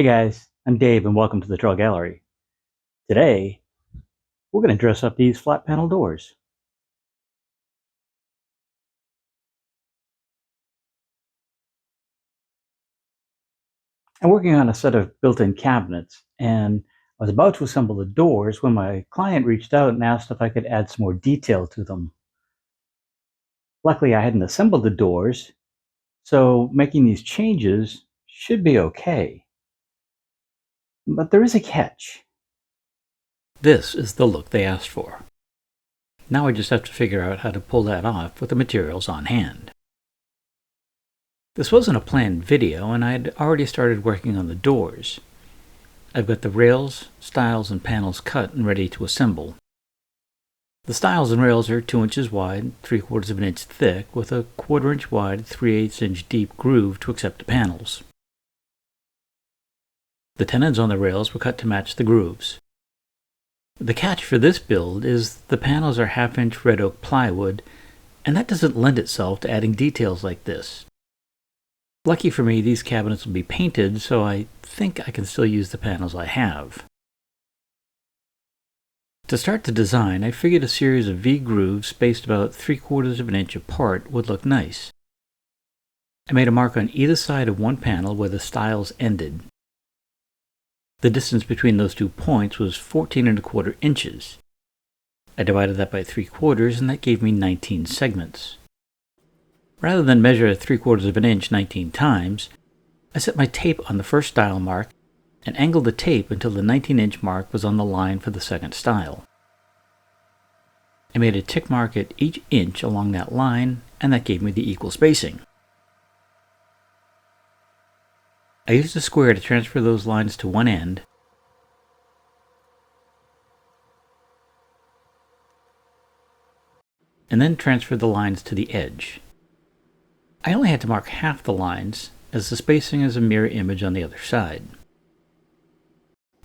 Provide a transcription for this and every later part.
Hey guys, I'm Dave and welcome to the Trull Gallery. Today, we're going to dress up these flat panel doors. I'm working on a set of built-in cabinets and I was about to assemble the doors when my client reached out and asked if I could add some more detail to them. Luckily, I hadn't assembled the doors, so making these changes should be okay. But there is a catch. This is the look they asked for. Now I just have to figure out how to pull that off with the materials on hand. This wasn't a planned video, and I'd already started working on the doors. I've got the rails, stiles, and panels cut and ready to assemble. The stiles and rails are 2 inches wide, 3/4 of an inch thick, with a 1/4 inch wide, 3/8 inch deep groove to accept the panels. The tenons on the rails were cut to match the grooves. The catch for this build is the panels are 1/2 inch red oak plywood, and that doesn't lend itself to adding details like this. Lucky for me, these cabinets will be painted, so I think I can still use the panels I have. To start the design, I figured a series of V-grooves spaced about 3/4 of an inch apart would look nice. I made a mark on either side of one panel where the stiles ended. The distance between those 2 points was 14¼ inches. I divided that by 3/4 and that gave me 19 segments. Rather than measure 3/4 of an inch 19 times, I set my tape on the first stile mark and angled the tape until the 19-inch mark was on the line for the second stile. I made a tick mark at each inch along that line, and that gave me the equal spacing. I used a square to transfer those lines to one end, and then transferred the lines to the edge. I only had to mark half the lines, as the spacing is a mirror image on the other side.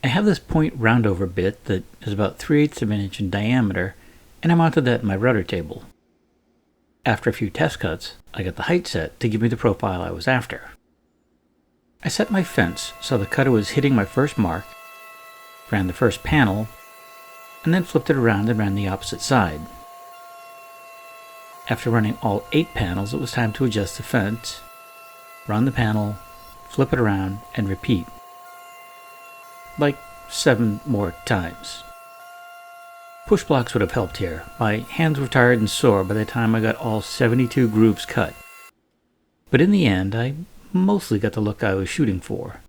I have this point roundover bit that is about 3/8 of an inch in diameter, and I mounted that in my router table. After a few test cuts, I got the height set to give me the profile I was after. I set my fence so the cutter was hitting my first mark, ran the first panel, and then flipped it around and ran the opposite side. After running all 8 panels, it was time to adjust the fence, run the panel, flip it around, and repeat. Like 7 more times. Push blocks would have helped here. My hands were tired and sore by the time I got all 72 grooves cut. But in the end, I mostly got the look I was shooting for.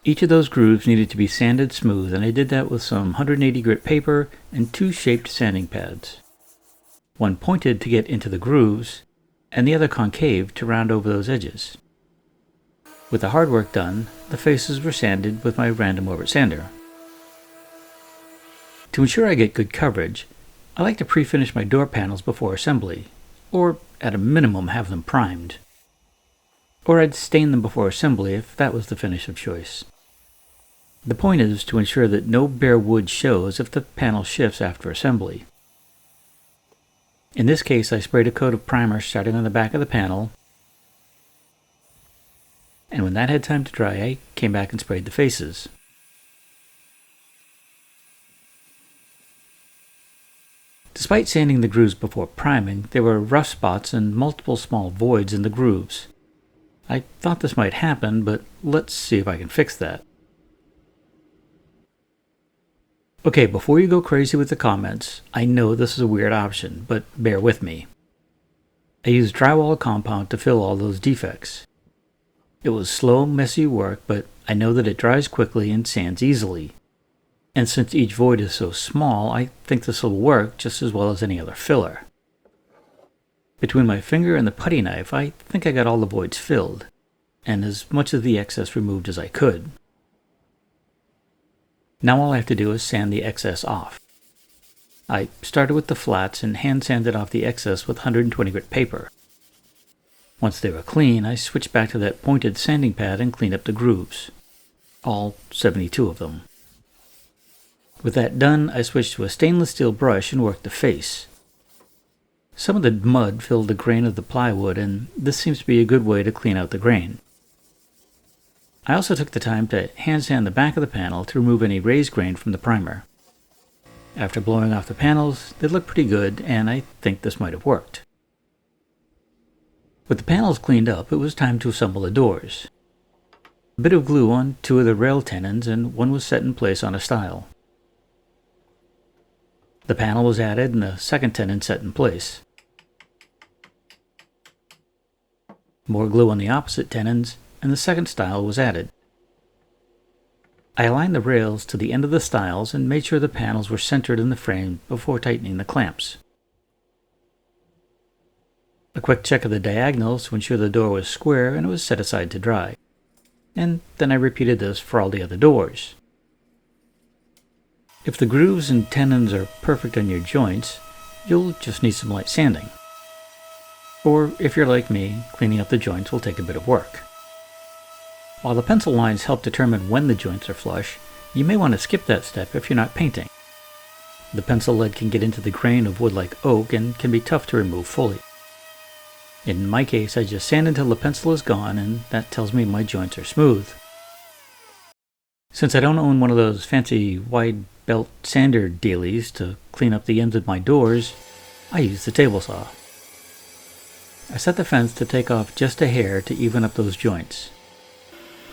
Each of those grooves needed to be sanded smooth, and I did that with some 180 grit paper and 2 shaped sanding pads. One pointed to get into the grooves, and the other concave to round over those edges. With the hard work done, the faces were sanded with my random orbit sander. To ensure I get good coverage, I like to pre-finish my door panels before assembly, or at a minimum have them primed. Or I'd stain them before assembly if that was the finish of choice. The point is to ensure that no bare wood shows if the panel shifts after assembly. In this case, I sprayed a coat of primer starting on the back of the panel, and when that had time to dry, I came back and sprayed the faces. Despite sanding the grooves before priming, there were rough spots and multiple small voids in the grooves. I thought this might happen, but let's see if I can fix that. Okay, before you go crazy with the comments, I know this is a weird option, but bear with me. I used drywall compound to fill all those defects. It was slow, messy work, but I know that it dries quickly and sands easily. And since each void is so small, I think this will work just as well as any other filler. Between my finger and the putty knife, I think I got all the voids filled, and as much of the excess removed as I could. Now all I have to do is sand the excess off. I started with the flats and hand sanded off the excess with 120 grit paper. Once they were clean, I switched back to that pointed sanding pad and cleaned up the grooves. All 72 of them. With that done, I switched to a stainless steel brush and worked the face. Some of the mud filled the grain of the plywood, and this seems to be a good way to clean out the grain. I also took the time to hand sand the back of the panel to remove any raised grain from the primer. After blowing off the panels, they looked pretty good, and I think this might have worked. With the panels cleaned up, it was time to assemble the doors. A bit of glue on 2 of the rail tenons, and one was set in place on a stile. The panel was added and the second tenon set in place. More glue on the opposite tenons, and the second stile was added. I aligned the rails to the end of the stiles and made sure the panels were centered in the frame before tightening the clamps. A quick check of the diagonals to ensure the door was square, and it was set aside to dry. And then I repeated this for all the other doors. If the grooves and tenons are perfect on your joints, you'll just need some light sanding. Or if you're like me, cleaning up the joints will take a bit of work. While the pencil lines help determine when the joints are flush, you may want to skip that step if you're not painting. The pencil lead can get into the grain of wood like oak and can be tough to remove fully. In my case, I just sand until the pencil is gone, and that tells me my joints are smooth. Since I don't own one of those fancy wide belt sander dailies to clean up the ends of my doors, I use the table saw. I set the fence to take off just a hair to even up those joints.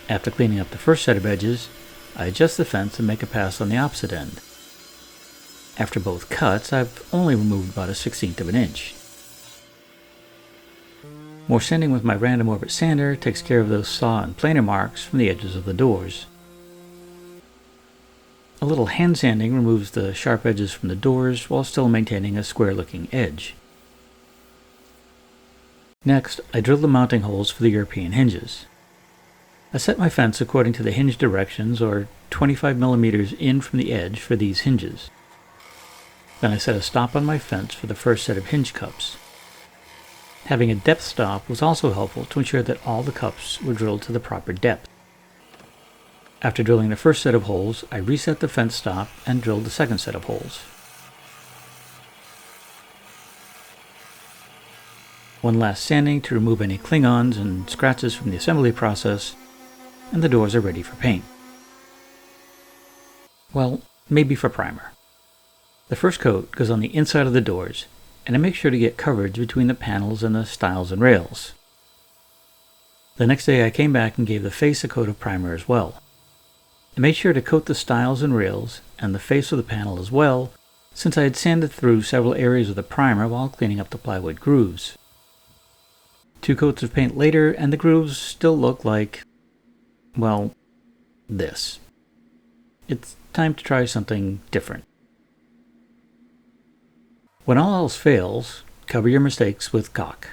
After cleaning up the first set of edges, I adjust the fence and make a pass on the opposite end. After both cuts, I've only removed about 1/16 of an inch. More sanding with my random orbit sander takes care of those saw and planer marks from the edges of the doors. A little hand sanding removes the sharp edges from the doors while still maintaining a square-looking edge. Next, I drilled the mounting holes for the European hinges. I set my fence according to the hinge directions, or 25 millimeters in from the edge for these hinges. Then I set a stop on my fence for the first set of hinge cups. Having a depth stop was also helpful to ensure that all the cups were drilled to the proper depth. After drilling the first set of holes, I reset the fence stop and drilled the second set of holes. One last sanding to remove any cling-ons and scratches from the assembly process, and the doors are ready for paint. Well, maybe for primer. The first coat goes on the inside of the doors, and I make sure to get coverage between the panels and the stiles and rails. The next day I came back and gave the face a coat of primer as well. I made sure to coat the stiles and rails and the face of the panel as well, since I had sanded through several areas of the primer while cleaning up the plywood grooves. 2 coats of paint later, and the grooves still look like, well, this. It's time to try something different. When all else fails, cover your mistakes with caulk.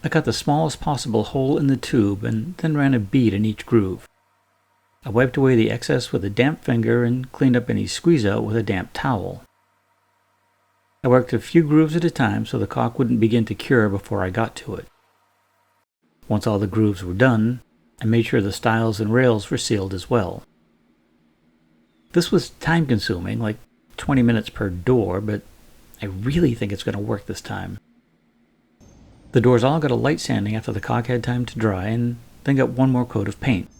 I cut the smallest possible hole in the tube and then ran a bead in each groove. I wiped away the excess with a damp finger and cleaned up any squeeze-out with a damp towel. I worked a few grooves at a time so the caulk wouldn't begin to cure before I got to it. Once all the grooves were done, I made sure the stiles and rails were sealed as well. This was time-consuming, like 20 minutes per door, but I really think it's going to work this time. The doors all got a light sanding after the caulk had time to dry, and then got one more coat of paint.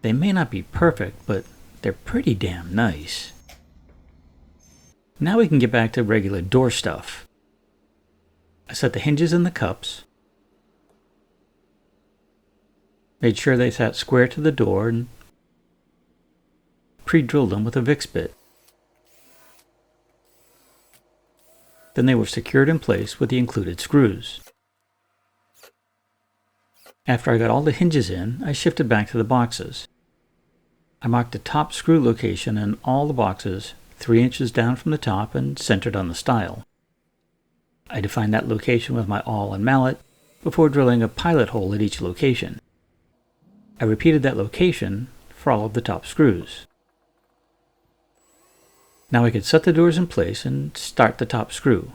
They may not be perfect, but they're pretty damn nice. Now we can get back to regular door stuff. I set the hinges in the cups, made sure they sat square to the door, and pre-drilled them with a Vicks bit. Then they were secured in place with the included screws. After I got all the hinges in, I shifted back to the boxes. I marked the top screw location in all the boxes 3 inches down from the top and centered on the stile. I defined that location with my awl and mallet before drilling a pilot hole at each location. I repeated that location for all of the top screws. Now I could set the doors in place and start the top screw.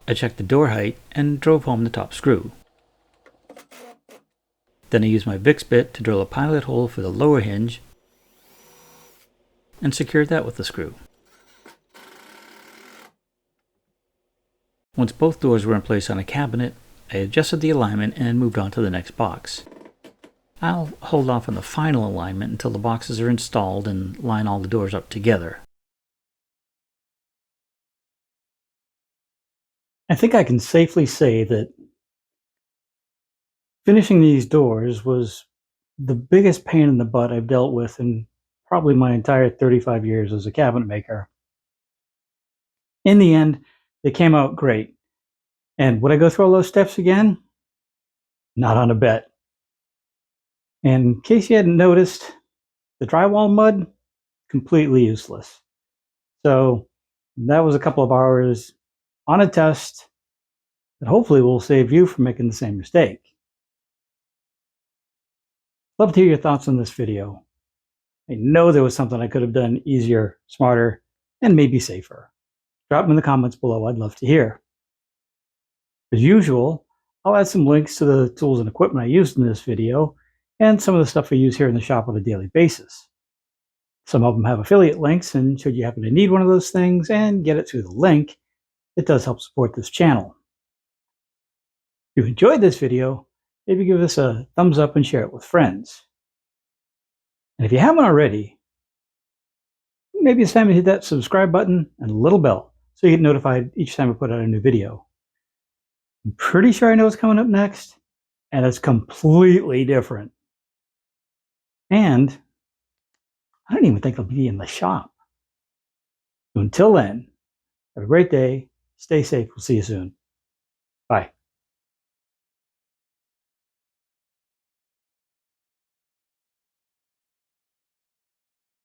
I checked the door height and drove home the top screw. Then I used my Vicks bit to drill a pilot hole for the lower hinge and secured that with the screw. Once both doors were in place on a cabinet, I adjusted the alignment and moved on to the next box. I'll hold off on the final alignment until the boxes are installed and line all the doors up together. I think I can safely say that finishing these doors was the biggest pain in the butt I've dealt with in probably my entire 35 years as a cabinet maker. In the end, they came out great. And would I go through all those steps again? Not on a bet. And in case you hadn't noticed, the drywall mud, completely useless. So that was a couple of hours on a test that hopefully will save you from making the same mistake. Love to hear your thoughts on this video. I know there was something I could have done easier, smarter, and maybe safer. Drop them in the comments below. I'd love to hear. As usual, I'll add some links to the tools and equipment I used in this video and some of the stuff I use here in the shop on a daily basis. Some of them have affiliate links, and should you happen to need one of those things and get it through the link, it does help support this channel. If you enjoyed this video, maybe give us a thumbs up and share it with friends. And if you haven't already, maybe it's time to hit that subscribe button and the little bell so you get notified each time I put out a new video. I'm pretty sure I know what's coming up next, and it's completely different. And I don't even think I'll be in the shop. So until then, have a great day, stay safe, we'll see you soon. Bye.